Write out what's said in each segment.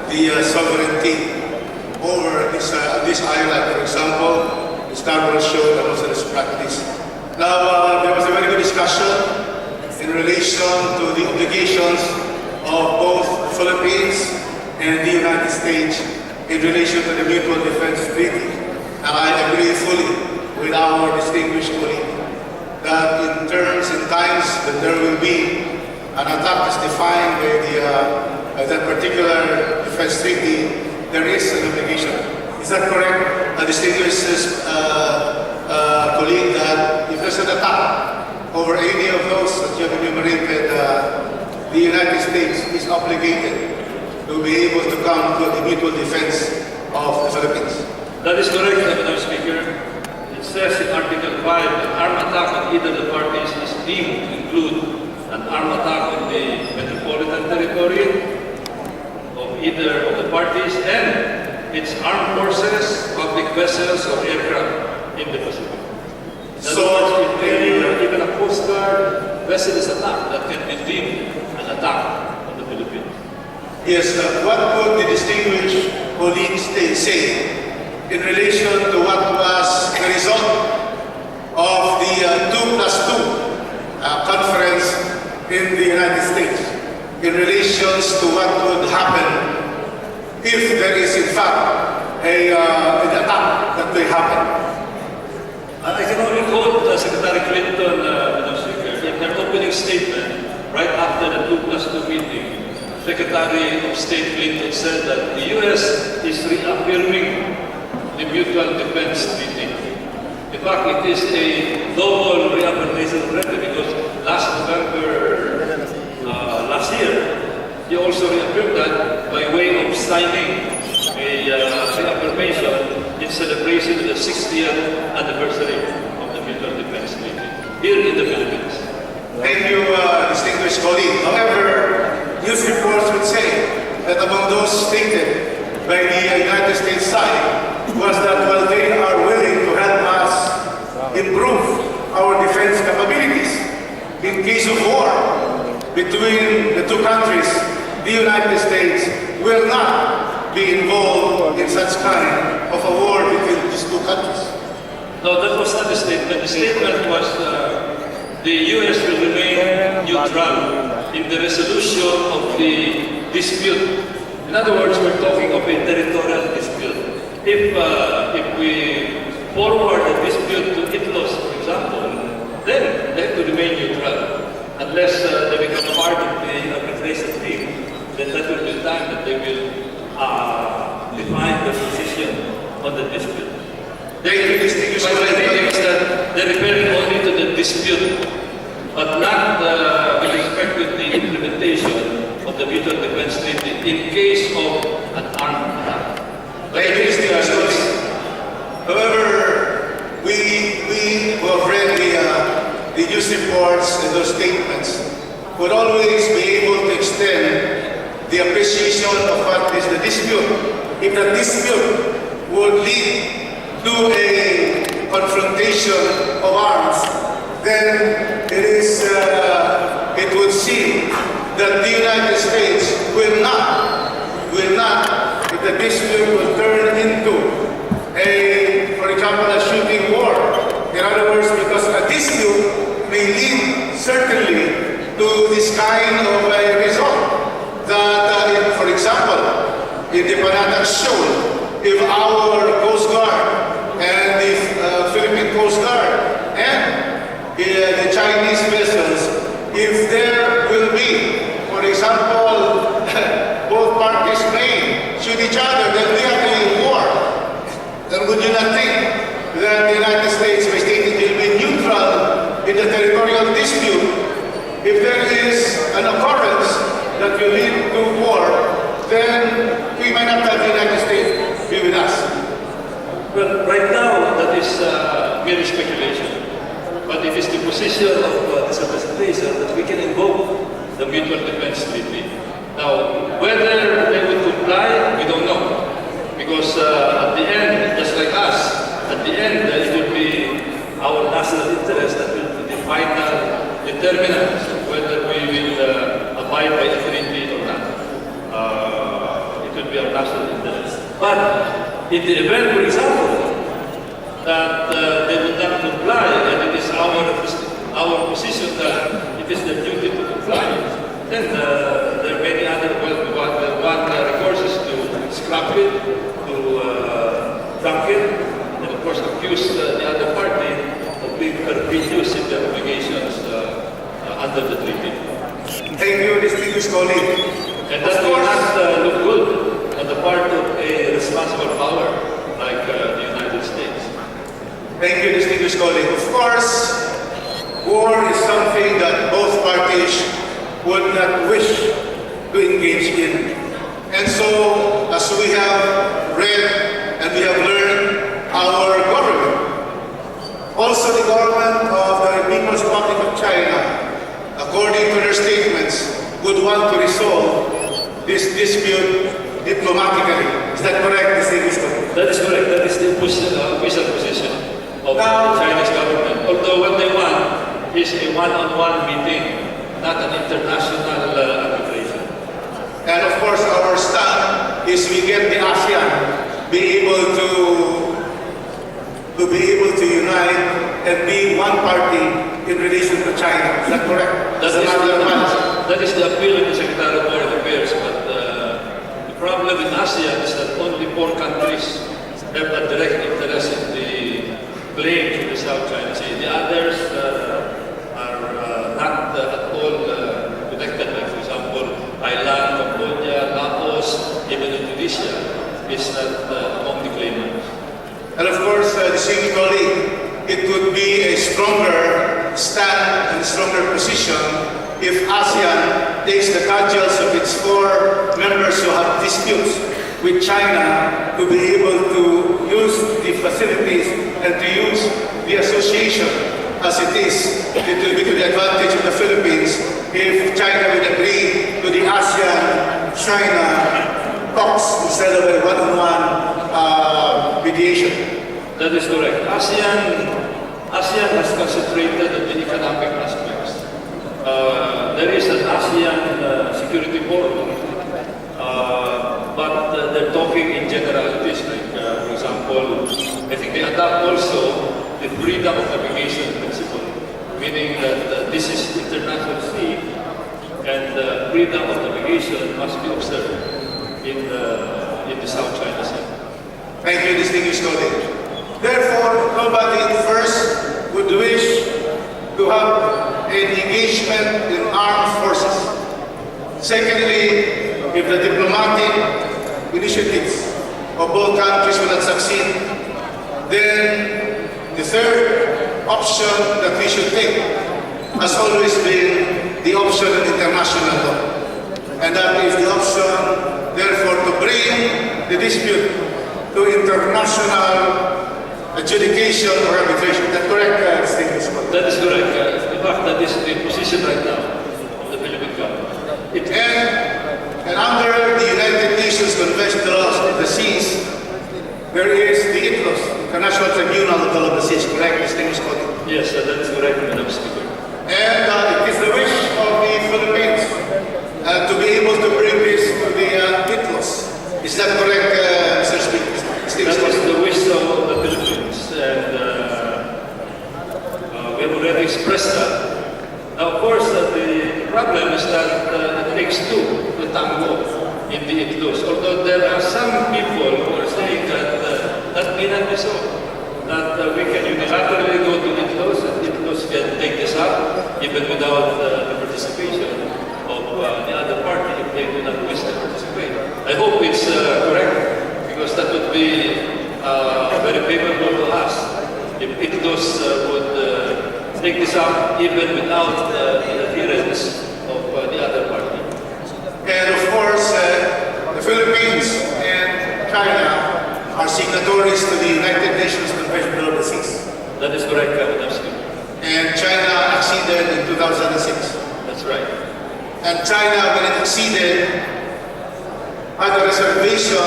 the sovereignty over this island, for example, the Scarborough Shoal and also the Spratlys. Now, there was a very good discussion in relation to the obligations of both the Philippines and the United States in relation to the Mutual Defense Treaty. And I agree fully with our distinguished colleague that in terms and times that there will be an attack as defined by that particular defense treaty, there is an obligation. Is that correct, distinguished colleague, that if there's an attack over any of those that you have enumerated, the United States is obligated to be able to come to the mutual defense of the Philippines? That is correct, Madam Speaker. It says in Article 5 that armed attack on either the parties is deemed to include an armed attack on the metropolitan territory of either of the parties and its armed forces, public vessels, or aircraft in the Pacific. So, even a Coast Guard vessel is attacked, that can be deemed an attack on the Philippines. Yes, what would the distinguished colleagues say in relation to what was the result of the 2+2 conference in the United States in relation to what would happen if there is in fact an attack that may happen? I can only quote Secretary Clinton, Madam Speaker, in her opening statement right after the 2+2 meeting. Secretary of State Clinton said that the U.S. is reaffirming the Mutual Defense Treaty. In fact, it is a double reaffirmation already because last November, last year, he also reaffirmed that by way of signing a reaffirmation in celebration of the 60th anniversary of the Mutual Defense Treaty here in the Philippines. Thank you, distinguished colleague. However, news reports would say that among those stated by the United States side was that while they are willing to help us improve our defense capabilities in case of war between the two countries, the United States will not be involved in such kind of a war between these two countries. No, that was not the statement. The statement was the U.S. will remain neutral in the resolution of the dispute. In other words, we're talking of a territorial dispute. If we forward the dispute to UNCLOS, for example, then they have to remain neutral. Unless they become part of the arbitration team, then that will be the time that they will define the position on the dispute. Thank you, distinguished colleague. They're referring only to the dispute, but not with respect to the implementation of the Mutual Defense Treaty in case of an armed attack. Thank you, distinguished colleague. However, we who have read the news reports and those statements would always be able to extend the appreciation of what is the dispute. If the dispute would lead to a confrontation of arms, then it would seem that the United States will not, if the dispute will turn into for example, a shooting war. In other words, because a dispute may lead certainly to this kind of a result. That, for example, in the Panatag Shoal, if our Coast Guard and the Philippine Coast Guard and the Chinese vessels, if there will be, for example, both parties may shoot each other, then we are in war. Then would you not think that the United States, by stating it will be neutral in the territorial dispute, if there is an occurrence that will lead to war, then we might not have the United States be with us? Well, right now, that is mere speculation. But it is the position of this representation that we can invoke the Mutual Defense Treaty. Now, whether they will comply, we don't know. Because at the end, just like us, at the end, it will be our national interest that will be the final determinant of whether we will abide by the treaty or not. It will be our national interest. But in the event, for example, that they would not comply, and it is our position that it is their duty to comply, then there are many other recourses to scrap it, to drunk it, and of course accuse the other party of being perfidious in their obligations under the treaty. Thank you, distinguished colleague. And that will not look good on the part of a responsible power like the United States. Thank you, distinguished colleague. Of course, war is something that both parties would not wish to engage in. And so, as we have read and we have learned, our government, also the government of the People's Republic of China, according to their statements, would want to resolve this dispute diplomatically. Is that correct, distinguished colleague? That is correct. That is the official position of the Chinese government. Although what they want is a one-on-one meeting, not an international arbitration. And of course, our stand is we get the ASEAN be able to unite and be one party in relation to China. Is that correct? That is the appeal of the Secretary of Foreign Affairs. But the problem in ASEAN is that only 4 countries have a direct interest in the claim to the South China Sea. The others are not at all connected. Like, for example, Thailand, Cambodia, Laos, even Indonesia is not among the claimants. And of course, distinguished colleague, it would be a stronger stand and stronger position if ASEAN takes the cudgels of its 4 members who have disputes with China to be able to use the facilities and to use the association as it is. It will be to the advantage of the Philippines if China would agree to the ASEAN-China talks instead of a one-on-one mediation. That is correct. ASEAN has concentrated on the economic aspects. There is an ASEAN Security Forum, but they're talking in generalities. Like, for example, I think they adopt also the freedom of navigation principle, meaning that this is international sea, and freedom of navigation must be observed in the South China Sea. Thank you, distinguished colleague. Therefore, nobody first would wish to have an engagement in armed forces. Secondly, if the diplomatic initiatives of both countries will not succeed, then the third option that we should take has always been the option of international law. And that is the option, therefore, to bring the dispute to international adjudication or arbitration. Is that correct, distinguished colleague? That is correct. In fact, that is the position right now of the Philippine government. And under the United Nations Convention on the Laws of the Seas, there is the UNCLOS, International Tribunal of the Law of the Seas. Correct, distinguished colleague? Yes, that is correct, Madam Speaker. And it is the wish of the Philippines to be able to bring this to the UNCLOS. Is that correct, Mr. Speaker? That is the wish of the Philippines, and we have already expressed that. Now, of course, the problem is that it takes 2 to tango in the UNCLOS. Although there are some people who are saying that that may not be so. That we can unilaterally go to UNCLOS and UNCLOS can take this up even without the participation of the other party if they do not wish to participate. I hope it's correct, because that would be very favorable to us if UNCLOS would take this up even without the adherence of the other party. And of course, the Philippines and China are signatories to the United Nations Convention on the Seas. That is correct, Madam Speaker. And China acceded in 2006. That's right. And China, when it acceded, had a reservation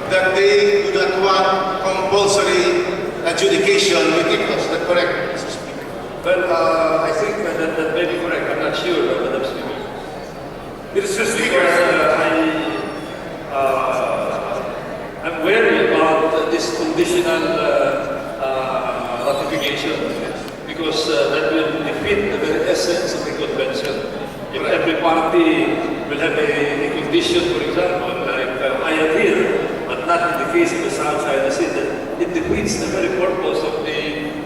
that they do not want compulsory adjudication with UNCLOS. Is that correct, Mr. Speaker? Well, I think that may be correct. I'm not sure, Madam Speaker. Mr. Speaker, Because that will defeat the very essence of the convention. If every party will have a condition, for example, like I am here, but not in the case of the South China Sea, that it defeats the very purpose of the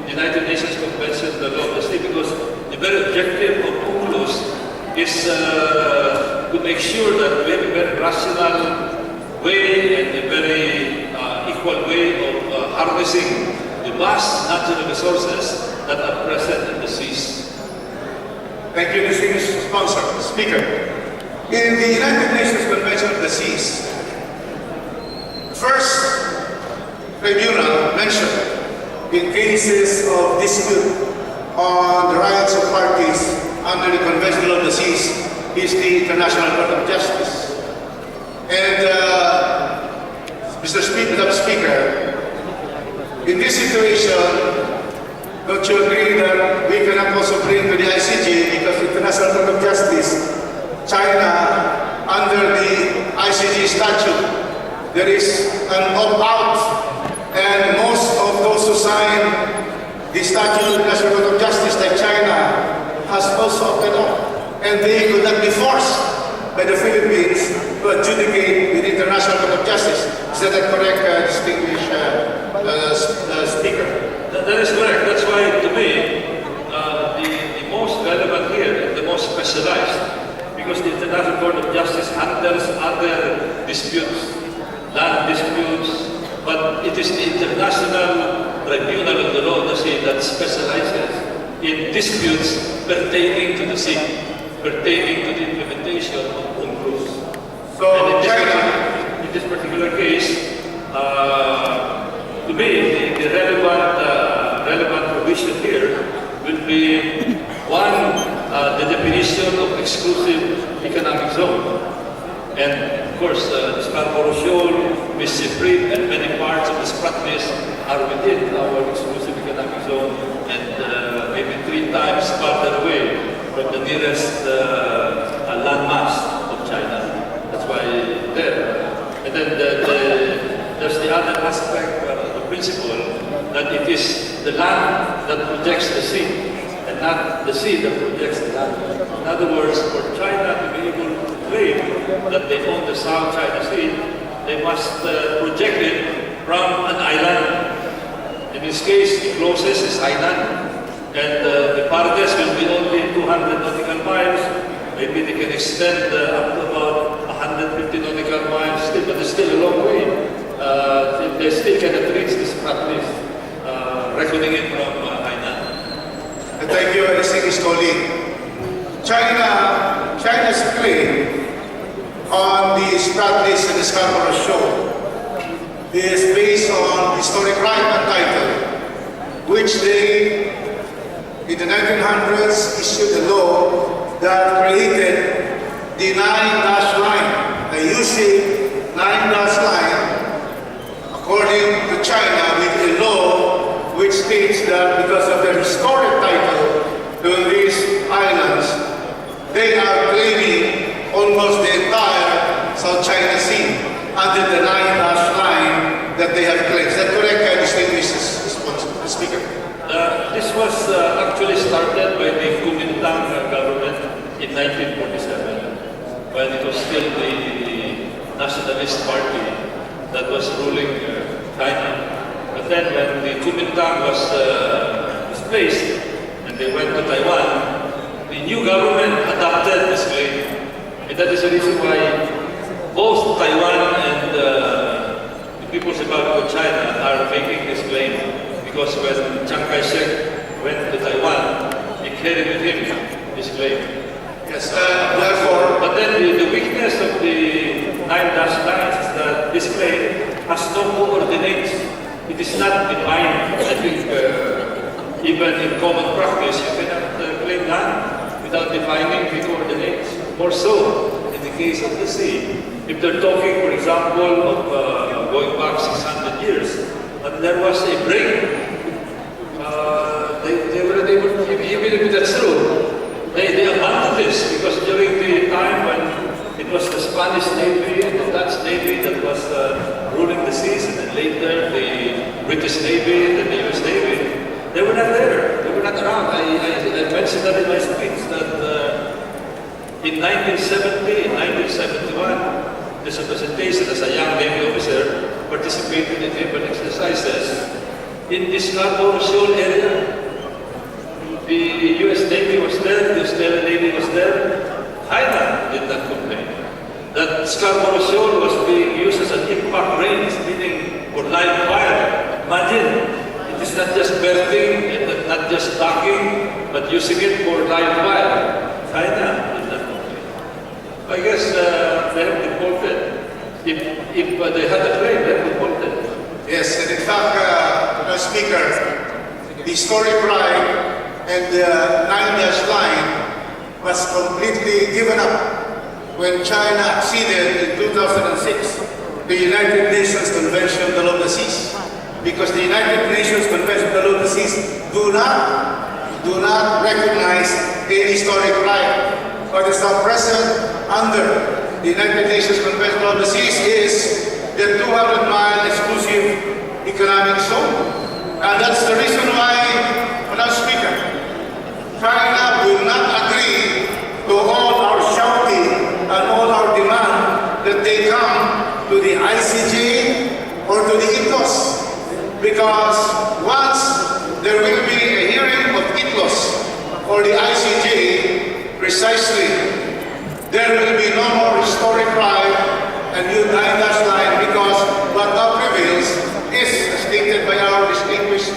United Nations Convention on the Law of the Sea, because the very objective of UNCLOS is to make sure that we have a very rational way and a very equal way of harnessing the vast natural resources that are present in the seas. Thank you, distinguished sponsor. Speaker, in the United Nations Convention of the Seas, first tribunal mentioned in cases of dispute on the rights of parties under the Convention of the Seas is the International Court of Justice. And Madam Speaker, in this situation, don't you agree that we cannot also bring to the ICJ, because International Court of Justice, China, under the ICJ statute, there is an opt-out, and most of those who sign the statute of the International Court of Justice, like China, has also opted out, and they could not be forced by the Philippines to adjudicate with the International Court of Justice. Is that correct, distinguished Speaker? That is correct. That's why, to me, the most relevant here and the most specialized, because the International Court of Justice handles other disputes, land disputes, but it is the International Tribunal of the Law of the Sea that specializes in disputes pertaining to the sea, pertaining to the implementation of UNCLOS. So, in this particular case, to me, the relevant provision here will be one, the definition of exclusive economic zone, and of course, the Scarborough Shoal, Mischief Reef, and many parts of the Spratlys are within our exclusive economic zone, and maybe 3 times farther away from the nearest landmass of China. That's why there. And then there's the other aspect, the principle, that it is the land that projects the sea, and not the sea that projects the land. In other words, for China to be able to claim that they own the South China Sea, they must project it from an island. In this case, the closest is Hainan, and the farthest will be only 200 nautical miles. Maybe they can extend up to about 150 nautical miles, still, but it's still a long way. They still cannot reach this Spratlys, reckoning it from Hainan. Thank you, distinguished colleague. China's claim on the Spratlys and the Scarborough Shoal is based on historic right and title, which they, in the 1900s, issued a law that created the 9-dash line, the U-shaped 9-dash line, according to China, with a law which states that because of their historic title to these islands, they are claiming almost the entire South China Sea under the 9-dash line that they have claimed. Is that correct, distinguished Speaker? This was actually started by the Kuomintang government in 1947, when it was still the nationalist party that was ruling China. But then when the Kuomintang was displaced and they went to Taiwan, the new government adopted this claim. And that is the reason why both Taiwan and the People's Republic of China are making this claim. Because when Chiang Kai-shek went to Taiwan, he carried with him this claim. Yes, therefore... But then the weakness of the 9-dash lines is that this claim has no coordinates. It is not defined. I think even in common practice, you cannot claim land without defining the coordinates. More so in the case of the sea. If they're talking, for example, of going back 600 years, and there was a break, they were not able to, even if that's true, they abandoned this because during the time when it was the Spanish Navy and the Dutch Navy that was ruling the seas, and then later the British Navy and the US Navy, they were not there. They were not around. I mentioned that in my speech that in 1970, in 1971, there's a presentation as a young Navy officer participated in naval exercises in the Scarborough Shoal area. The US Navy was there, the Australian Navy was there. China did not complain. That Scarborough Shoal was being used as an impact range, meaning for live fire. Imagine, it is not just berthing, not just docking, but using it for live fire. China did not complain. I guess they have defaulted. If they had a claim, they have defaulted. Yes, and in fact, Madam Speaker, the historic right and the 9-dash line was completely given up when China acceded in 2006 the United Nations Convention on the Law of the Seas. Because the United Nations Convention on the Law of the Seas do not recognize any historic right. What is now present under the United Nations Convention on the Law of the Seas is the 200-mile exclusive economic zone. And that's the reason why, Madam Speaker, China will not agree to all our shouting and all our demand that they come to the ICJ or to the UNCLOS. Because once there will be a hearing of UNCLOS or the ICJ, precisely, there will be no more historic right and new 9-dash line, because what now prevails is, as stated by our distinguished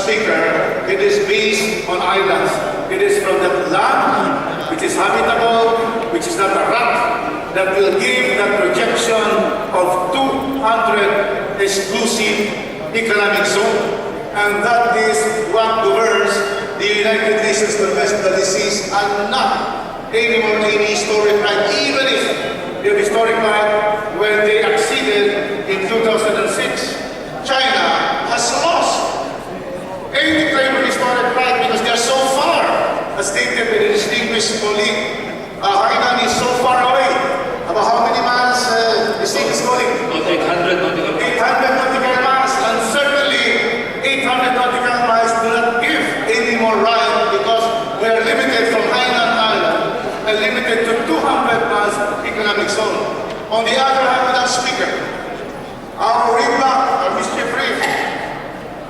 speaker, it is based on islands. It is from the land which is habitable, which is not a rock, that will give that projection of 200 exclusive economic zone. And that is what governs the United Nations Convention on the Seas, and not anymore any historic right, even if the historic right when they acceded in 2006. China has lost any claim of historic right because they are so far, as stated by the distinguished colleague. Hainan is so far away. About how many miles, distinguished colleague? About 800 nautical miles. 800 nautical miles, and certainly 800 nautical miles do not give any more right, because we are limited from Hainan Island and limited to 200 miles economic zone. On the other hand, Madam Speaker, our ringback, our Mischief Reef,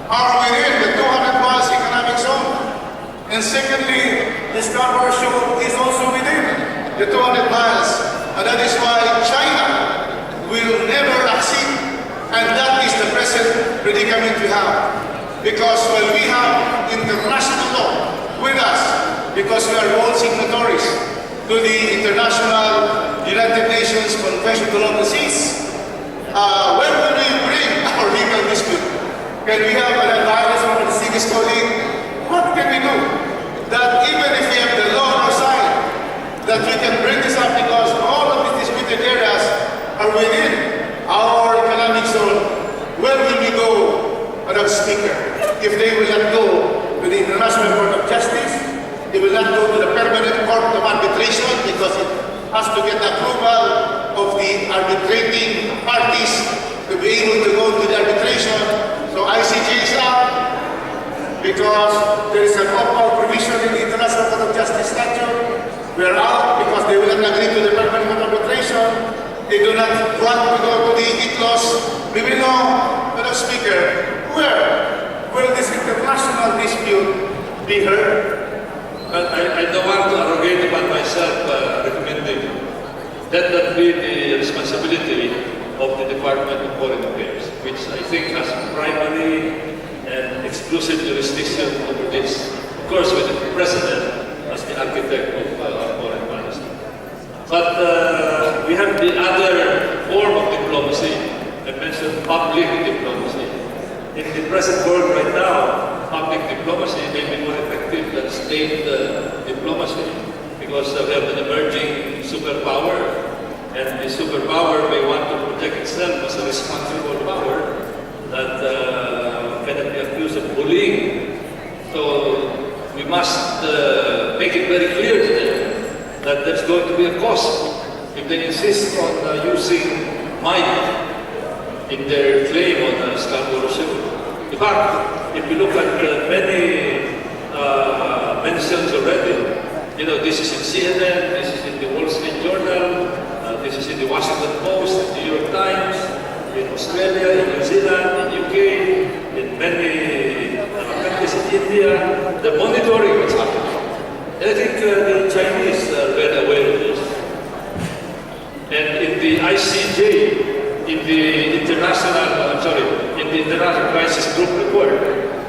are within the 200 miles economic zone. And secondly, the Scarborough Shoal is also within the 200 miles. And that is why China will never accede. And that is the present predicament we have. Because when we have international law with us, because we are all signatories to the International United Nations Convention on the Law of the Seas, when will we bring our legal dispute? Can we have an advice from the distinguished colleague? What can we do? That even if we have the law on our side, that we can bring this up, because all of these disputed areas are within our economic zone. Where will we go, Madam Speaker, if they will not go to the International Court of Justice? They will not go to the Permanent Court of Arbitration, because it has to get approval of the arbitrating parties to be able to go to the arbitration. So ICJ is out, because there is an opt-out provision in the International Court of Justice statute. We are out because they will not agree to the Permanent Court of Arbitration. They do not want to go to the UNCLOS. We will know, Madam Speaker, where will this international dispute be heard? I don't want to arrogate upon myself recommending that be the responsibility of the Department of Foreign Affairs, which I think has primary and exclusive jurisdiction over this. Of course, with the President as the architect of our foreign policy. But we have the other form of diplomacy. I mentioned public diplomacy. In the present world right now, public diplomacy may be more effective than state diplomacy, because we have an emerging superpower, and the superpower may want to protect itself as a responsible power that cannot be accused of bullying. So we must make it very clear to them that there's going to be a cost if they insist on using might in their claim on Scarborough Shoal. In fact, if you look at many mentioned already. You know, this is in CNN, this is in the Wall Street Journal, this is in the Washington Post, the New York Times, in Australia, in New Zealand, in UK, in many countries in India. They're monitoring what's happening. And I think the Chinese are very aware of this. And in the ICJ, in the International Crisis Group report,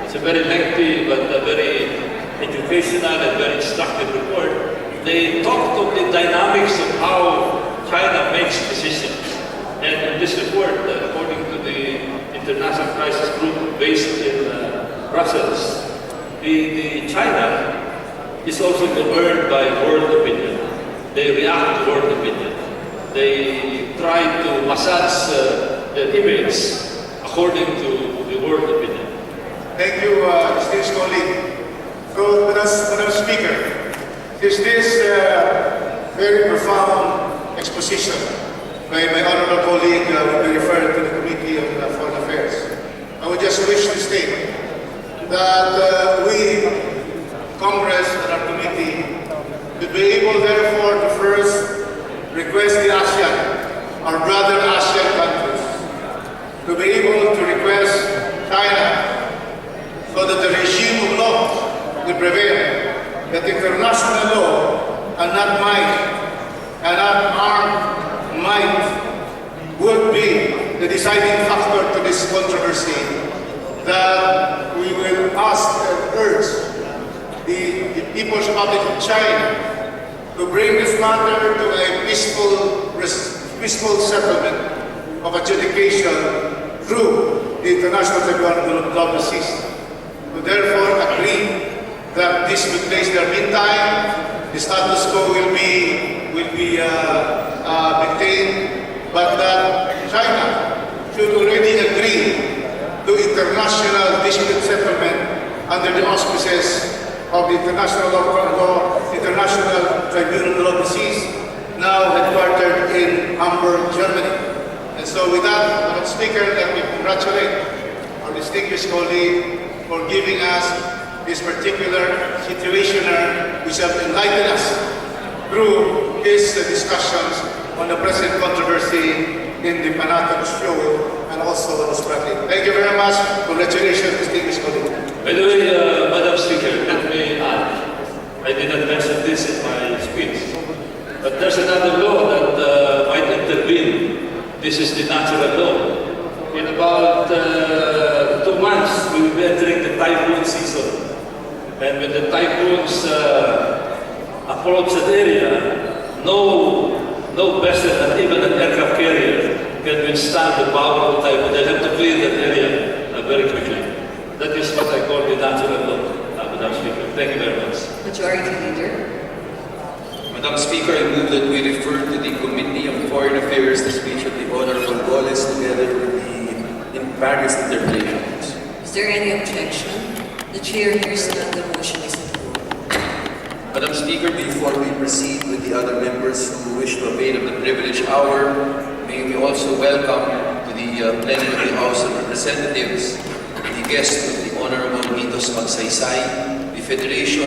it's a very lengthy but a very educational and very instructive report. They talked of the dynamics of how China makes decisions. And in this report, according to the International Crisis Group based in Brussels, the China is also governed by world opinion. They react to world opinion. They try to massage their image according to the world opinion. Thank you, distinguished colleague. So, Madam Speaker, is this very profound exposition by my honorable colleague will be referred to the Committee on Foreign Affairs. I would just wish to state that we, Congress and our committee, will be able therefore to first request the ASEAN, our brother ASEAN countries, to be able to request China so that the regime of law will prevail, that international law and not might, and not armed might, would be the deciding factor to this controversy, that we will ask and urge the People's Republic of China to bring this matter to a peaceful settlement of adjudication through the International Tribunal of Global Seas. To therefore agree that this will place there. Meantime, the status quo will be maintained, but that China should already agree to international dispute settlement under the auspices of the International Tribunal of the Seas, now headquartered in Hamburg, Germany. And so with that, Madam Speaker, let me congratulate our distinguished colleague for giving us this particular situationer which have enlightened us through his discussions on the present controversy in the Panatag Shoal and also on the Spratlys. Thank you very much. Congratulations, distinguished colleague. By the way, Madam Speaker, let me add, I didn't mention this in my speech, but there's another law that might intervene. This is the natural law. In about 2 months, we will be entering the typhoon season. And when the typhoons approach that area, no vessel, not even an aircraft carrier, can withstand the power of the typhoon. They have to clear that area very quickly. That is what I call the natural law, Madam Speaker. Thank you very much. Majority Leader. Madam Speaker, I move that we refer to the Committee on Foreign Affairs the speech of the Honorable Golez together with the in Paris interpretations. Is there any objection? The Chair hears none. The motion is approved. Madam Speaker, before we proceed with the other members who wish to avail of the privileged hour, may we also welcome to the plenary of the House of Representatives the guest of the Honorable Mitos Magsaysay, the Federation